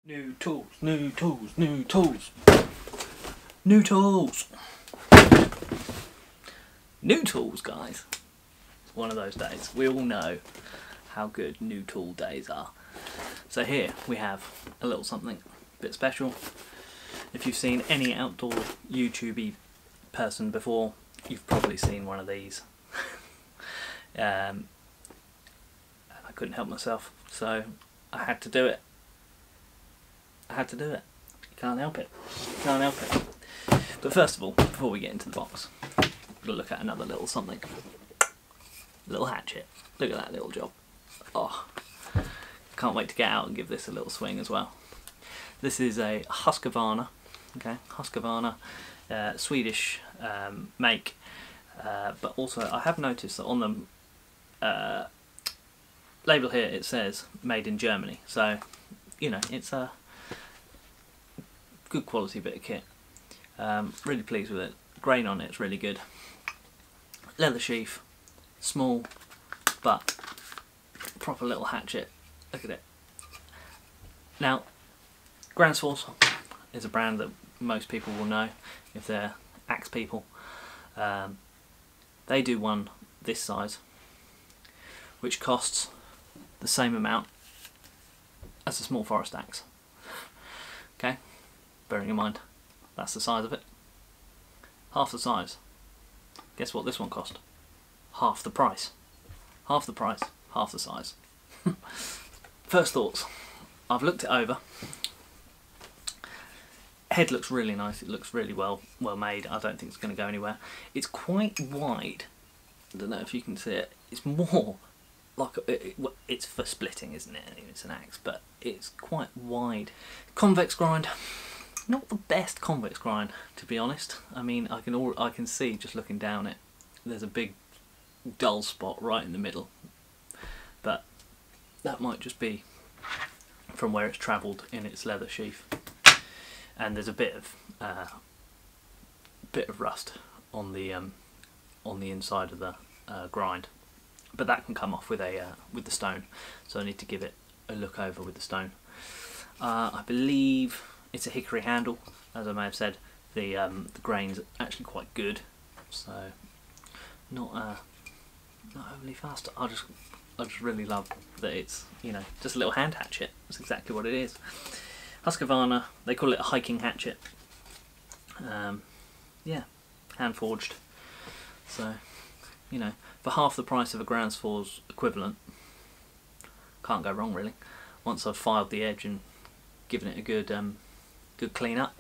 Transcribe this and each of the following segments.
New tools, new tools, new tools. New tools. New tools, guys. It's one of those days. We all know how good new tool days are. So here we have a little something a bit special. If you've seen any outdoor YouTube-y person before, you've probably seen one of these. I couldn't help myself, so I had to do it. I had to do it. You can't help it. You can't help it. But first of all, before we get into the box, we'll look at another little something. Little hatchet. Look at that little job. Oh, can't wait to get out and give this a little swing as well. This is a Husqvarna. Okay, Husqvarna, Swedish make. But also, I have noticed that on the label here it says made in Germany. So, you know, it's a good quality bit of kit. Really pleased with it. Grain on it's really good. Leather sheath, small but proper little hatchet. Look at it. Now, Grounds Force is a brand that most people will know if they're axe people. They do one this size, which costs the same amount as a small forest axe. Okay, bearing in mind that's the size of it. Half the size. Guess what this one cost? Half the price. Half the price, half the size. First thoughts. I've looked it over. Head looks really nice. It looks really well made. I don't think it's going to go anywhere. It's quite wide. I don't know if you can see it. It's more like it's for splitting, isn't it? It's an axe, but it's quite wide. Convex grind. Not the best convex grind, to be honest. I mean, I can see just looking down it. There's a big dull spot right in the middle, but that might just be from where it's travelled in its leather sheath. And there's a bit of rust on the inside of the grind, but that can come off with the stone. So I need to give it a look over with the stone. I believe it's a hickory handle, as I may have said. The grain's actually quite good, so not overly fast. I just really love that it's, you know, just a little hand hatchet. That's exactly what it is. Husqvarna, they call it a hiking hatchet. Yeah, hand forged. So, you know, for half the price of a Grounds Force equivalent, can't go wrong really. Once I've filed the edge and given it a good clean up,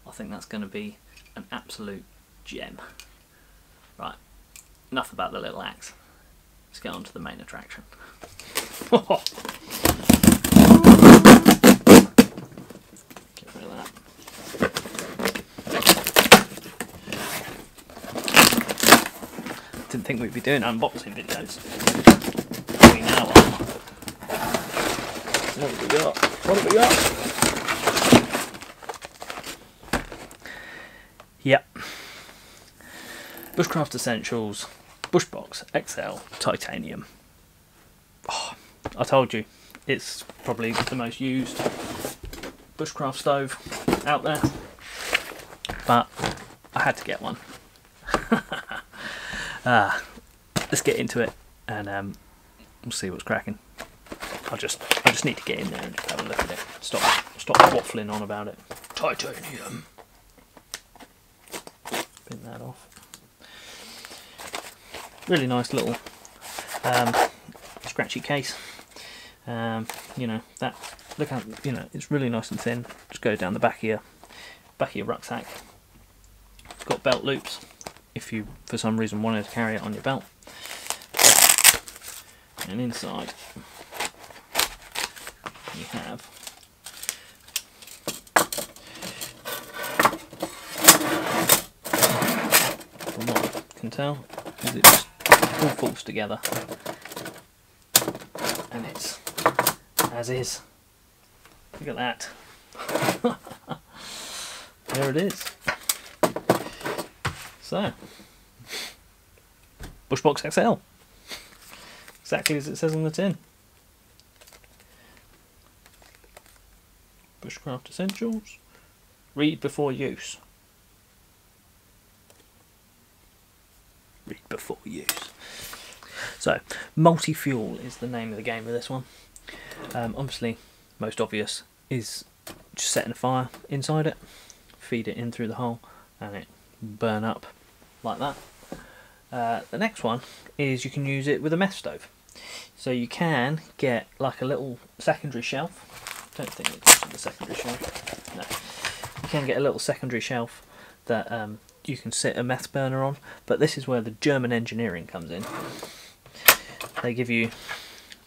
I think that's going to be an absolute gem. Right, enough about the little axe. Let's get on to the main attraction. Get rid of that. Didn't think we'd be doing unboxing videos. We now are. What have we got? What have we got? Yep. Bushcraft Essentials Bushbox XL Titanium. Oh, I told you, it's probably the most used bushcraft stove out there, but I had to get one. Let's get into it and we'll see what's cracking. I just need to get in there and just have a look at it. Stop waffling on about it. Titanium. Pin that off. Really nice little scratchy case. You know, that, look how, you know, it's really nice and thin. Just go down the back of your rucksack. It's got belt loops if you for some reason wanted to carry it on your belt. And inside you have from what I can tell is it just all falls together and it's as is. Look at that. There it is. So, Bushbox XL, exactly as it says on the tin. Bushcraft Essentials. Read before use. Read before use. So, multi-fuel is the name of the game with this one. Obviously, most obvious is just setting a fire inside it, feed it in through the hole, and it will burn up like that. The next one is you can use it with a meth stove. So you can get like a little secondary shelf. Don't think it comes with a secondary shelf. No. You can get a little secondary shelf that you can sit a meth burner on, but this is where the German engineering comes in. They give you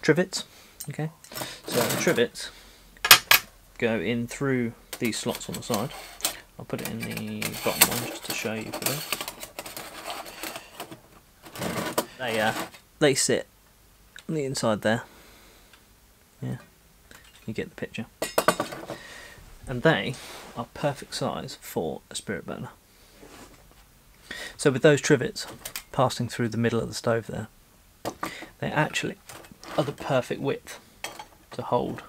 trivets, okay? So the trivets go in through these slots on the side. I'll put it in the bottom one just to show you for this. They sit on the inside there. Yeah, you get the picture. And they are perfect size for a spirit burner. So with those trivets passing through the middle of the stove there, they actually are the perfect width to hold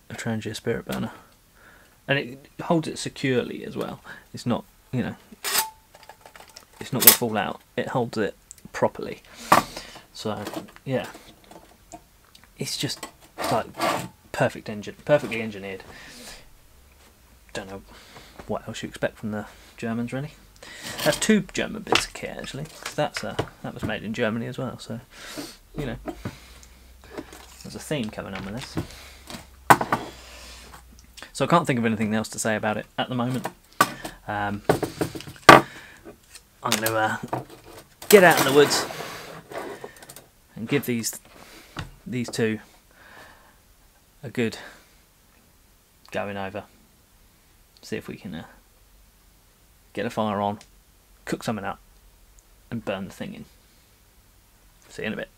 a Trangia spirit burner. And it holds it securely as well. It's not, you know, it's not going to fall out. It holds it properly. So yeah, it's just like perfectly engineered. Don't know what else you expect from the Germans, really. That's two German bits of kit actually. That was made in Germany as well. So you know, there's a theme coming on with this. So I can't think of anything else to say about it at the moment. I'm going to get out in the woods and give these two a good going over. See if we can get a fire on, cook something up, and burn the thing in. See you in a bit.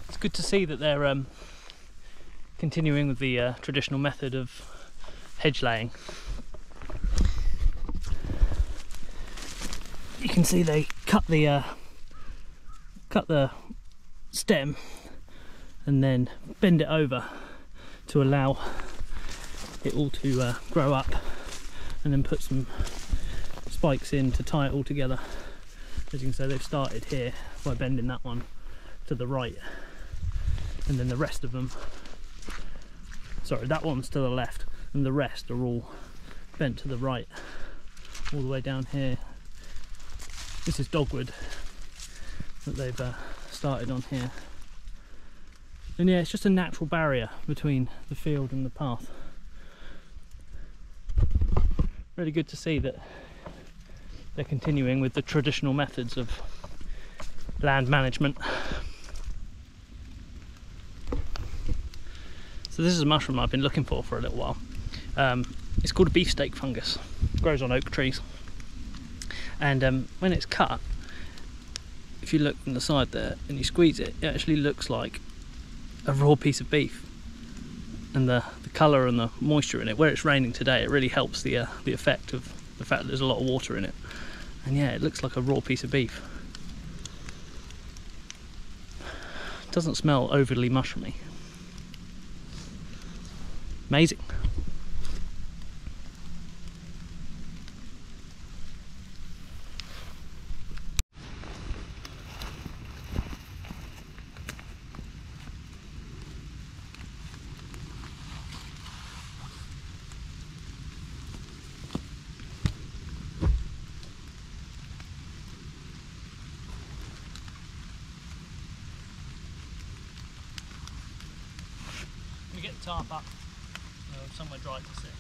It's good to see that they're continuing with the traditional method of hedge laying. You can see they cut the stem and then bend it over to allow it all to grow up, and then put some spikes in to tie it all together. As you can see, they've started here by bending that one to the right, and then the rest of them, sorry, that one's to the left, and the rest are all bent to the right, all the way down here. This is dogwood that they've started on here. And yeah, it's just a natural barrier between the field and the path. Really good to see that they're continuing with the traditional methods of land management. So this is a mushroom I've been looking for a little while. It's called a beefsteak fungus. It grows on oak trees. And when it's cut, if you look from the side there and you squeeze it, it actually looks like a raw piece of beef. And the colour and the moisture in it, where it's raining today, it really helps the effect of the fact that there's a lot of water in it. And yeah, it looks like a raw piece of beef. It doesn't smell overly mushroomy. Amazing. We get the tarp up. Somewhere dry to sit.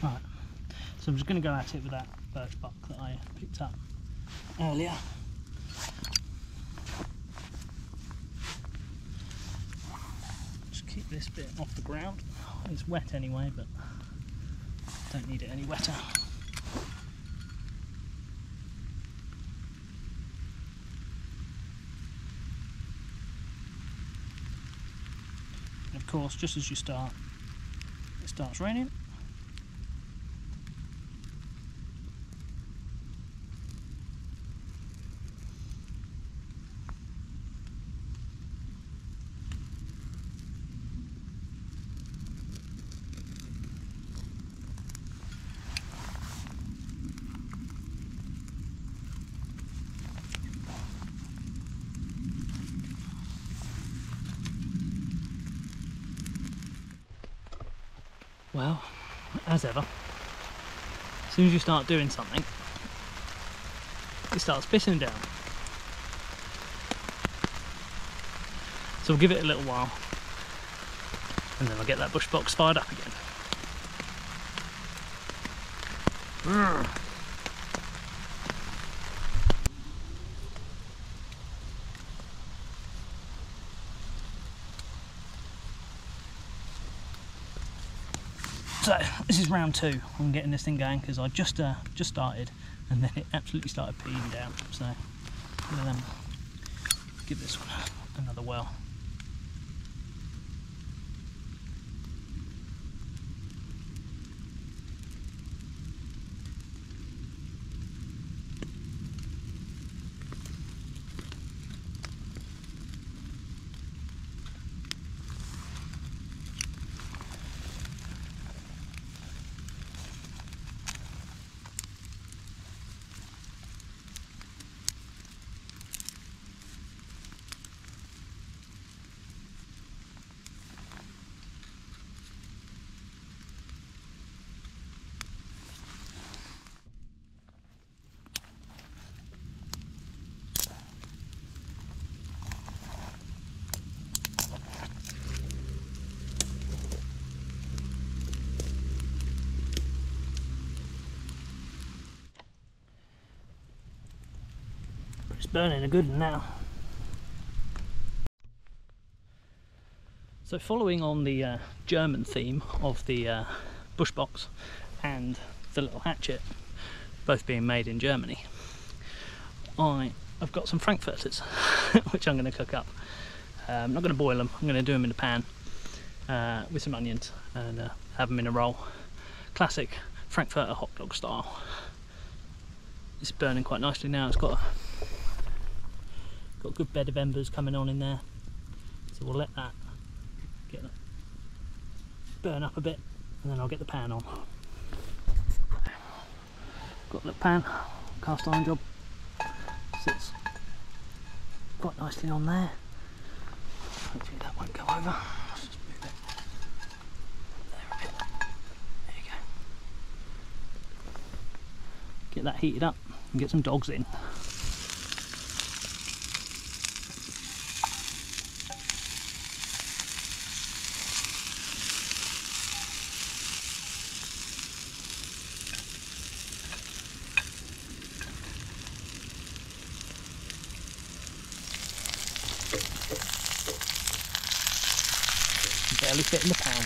Right, so I'm just going to go at it with that birch bark that I picked up earlier. Just keep this bit off the ground. It's wet anyway, but don't need it any wetter. And of course, just as you start, it starts raining. Well, as ever, as soon as you start doing something, it starts pissing down. So we'll give it a little while, and then I'll get that bush box fired up again. So this is round 2 on getting this thing going, because I just started and then it absolutely started peeing down. So I'm going to give this one another whirl. It's burning a good one now. So following on the German theme of the Bushbox and the little hatchet, both being made in Germany, I've got some frankfurters which I'm going to cook up. I'm not going to boil them, I'm going to do them in a pan with some onions and have them in a roll. Classic frankfurter hot dog style. It's burning quite nicely now. It's got a good bed of embers coming on in there, so we'll let that burn up a bit and then I'll get the pan on. Got the pan, cast iron job, sits quite nicely on there. Hopefully that won't go over. Let's just move it there a bit. There you go. Get that heated up and get some dogs in. Barely fit in the pan.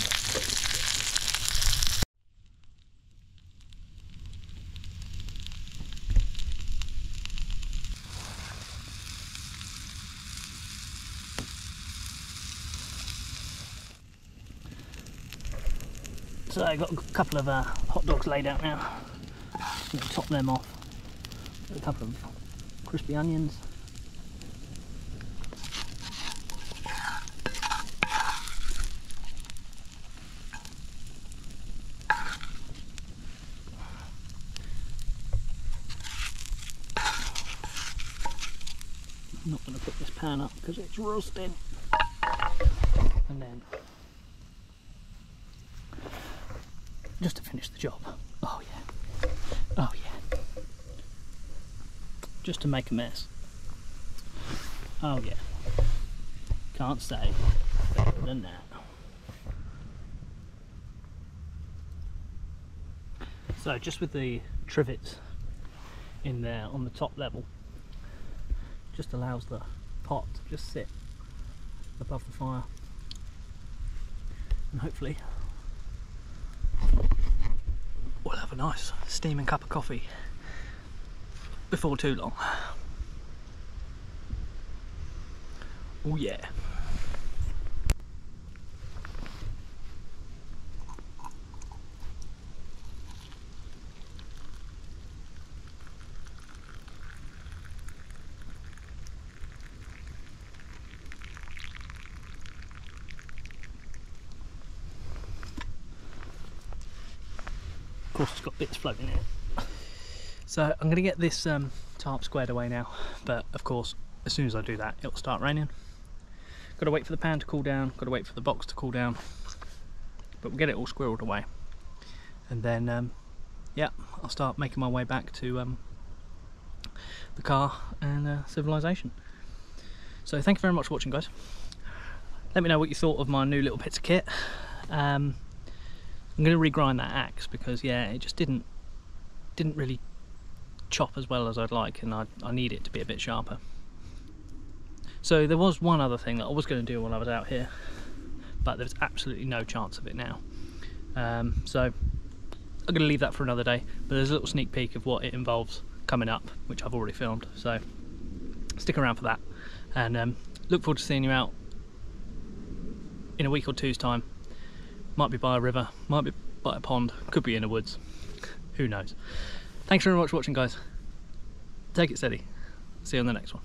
So I got a couple of hot dogs laid out now. Just going to top them off with a couple of crispy onions. I'm not going to put this pan up because it's roasting. And then, just to finish the job, oh yeah, just to make a mess, oh yeah, can't say better than that. So just with the trivets in there on the top level, just allows the pot to just sit above the fire, and hopefully we'll have a nice steaming cup of coffee before too long. Oh yeah. Of course it's got bits floating in it. So I'm going to get this tarp squared away now, but of course as soon as I do that it'll start raining. Got to wait for the pan to cool down, got to wait for the box to cool down, but we'll get it all squirreled away, and then yeah, I'll start making my way back to the car and civilization. So thank you very much for watching, guys. Let me know what you thought of my new little bits of kit. I'm going to regrind that axe because yeah, it just didn't really chop as well as I'd like, and I need it to be a bit sharper. So there was one other thing that I was going to do while I was out here, but there's absolutely no chance of it now. So I'm going to leave that for another day, but there's a little sneak peek of what it involves coming up, which I've already filmed, so stick around for that, and look forward to seeing you out in a week or two's time. Might be by a river, might be by a pond, could be in the woods, who knows. Thanks very much for watching, guys. Take it steady. See you on the next one.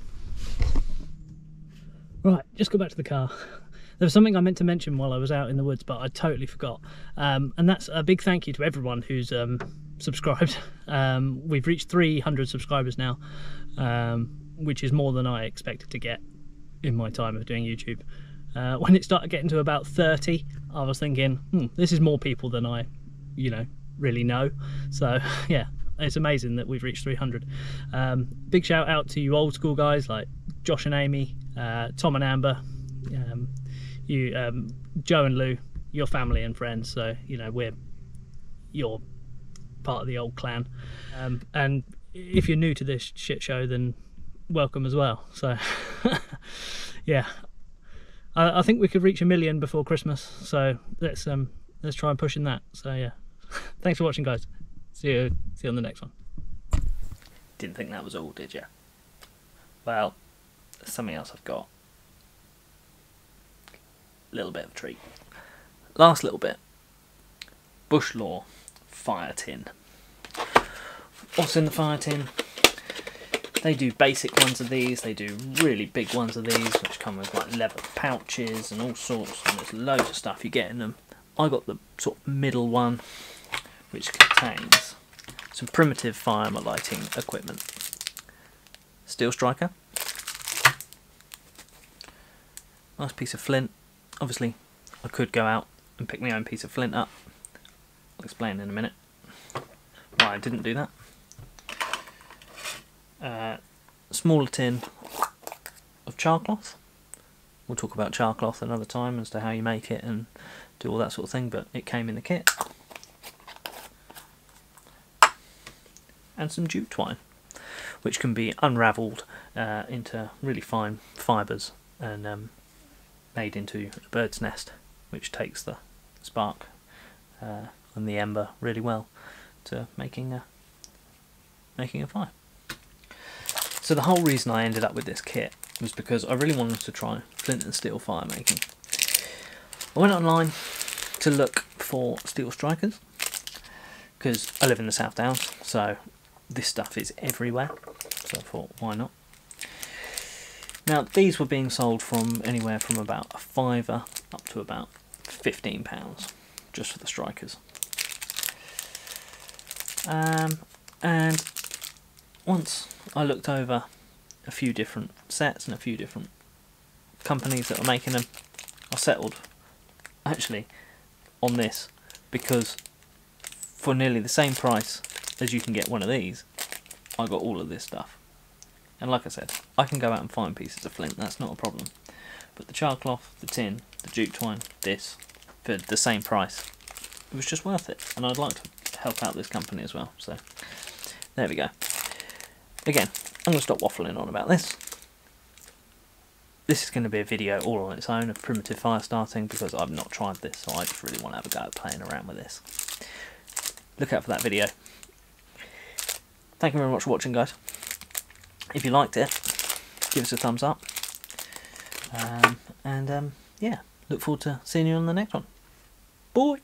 Right, just go back to the car. There was something I meant to mention while I was out in the woods, but I totally forgot. And that's a big thank you to everyone who's subscribed. We've reached 300 subscribers now, which is more than I expected to get in my time of doing YouTube. When it started getting to about 30, I was thinking, this is more people than I, really know. So yeah, it's amazing that we've reached 300. Big shout out to you old school guys like Josh and Amy, Tom and Amber, Joe and Lou, your family and friends. So you're part of the old clan, and if you're new to this shit show, then welcome as well. So yeah, I think we could reach 1 million before Christmas, so let's try and push in that. So yeah, thanks for watching, guys. See you on the next one. Didn't think that was all, did you? Well, there's something else I've got. Little bit of a treat. Last little bit. Bush Law fire tin. What's in the fire tin? They do basic ones of these, they do really big ones of these, which come with like leather pouches and all sorts, and there's loads of stuff you get in them. I got the sort of middle one, which contains some primitive fire lighting equipment. Steel striker. Nice piece of flint. Obviously, I could go out and pick my own piece of flint up. I'll explain in a minute why I didn't do that. Smaller tin of char cloth. We'll talk about char cloth another time as to how you make it and do all that sort of thing, but it came in the kit. And some jute twine, which can be unravelled into really fine fibres and made into a bird's nest, which takes the spark and the ember really well to making a fire. So the whole reason I ended up with this kit was because I really wanted to try flint and steel fire making. I went online to look for steel strikers because I live in the South Downs, so this stuff is everywhere, so I thought, why not? Now these were being sold from anywhere from about a £5 up to about £15 just for the strikers. And once I looked over a few different sets and a few different companies that were making them, I settled actually on this because for nearly the same price as you can get one of these, I got all of this stuff. And like I said, I can go out and find pieces of flint, that's not a problem. But the char cloth, the tin, the jute twine, this, for the same price, it was just worth it. And I'd like to help out this company as well. So there we go. Again, I'm going to stop waffling on about this. This is going to be a video all on its own of primitive fire starting because I've not tried this, so I just really want to have a go at playing around with this. Look out for that video. Thank you very much for watching, guys. If you liked it, give us a thumbs up. Yeah, look forward to seeing you on the next one. Bye!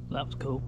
That was cool.